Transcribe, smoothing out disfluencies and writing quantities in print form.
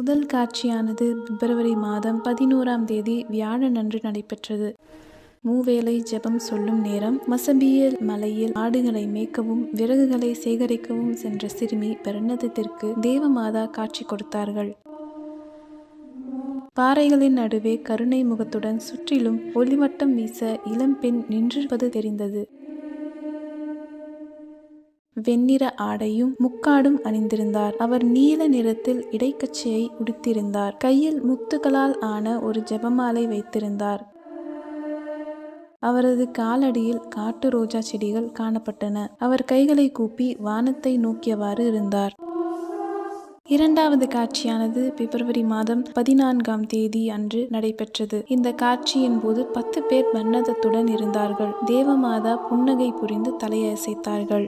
முதல் காட்சியானது பிப்ரவரி மாதம் 11ஆம் தேதி வியாழனன்று நடைபெற்றது. மூவேளை ஜெபம் சொல்லும் நேரம். மசபியல் மலையில் ஆடுகளை மேய்க்கவும் விறகுகளை சேகரிக்கவும் சென்ற சிறுமி பெர்னதத்திற்கு தேவமாதா காட்சி கொடுத்தார்கள். பாறைகளின் நடுவே கருணை முகத்துடன் சுற்றிலும் ஒளிவட்டம் வீச இளம்பெண் நின்றிருப்பது தெரிந்தது. வெண்ணிற ஆடையும் முக்காடும் அணிந்திருந்தார். அவர் நீல நிறத்தில் இடைக்கச்சையை உடுத்திருந்தார். கையில் முத்துகளால் ஆன ஒரு ஜெபமாலை வைத்திருந்தார். அவரது காலடியில் காட்டு ரோஜா செடிகள் காணப்பட்டன. அவர் கைகளை கூப்பி வானத்தை நோக்கியவாறு இருந்தார். இரண்டாவது காட்சியானது பிப்ரவரி மாதம் 14ஆம் தேதி அன்று நடைபெற்றது. இந்த காட்சியின் போது 10 பேர் பெர்னதத்துடன் இருந்தார்கள். தேவமாதா புன்னகை புரிந்து தலையசைத்தார்கள்.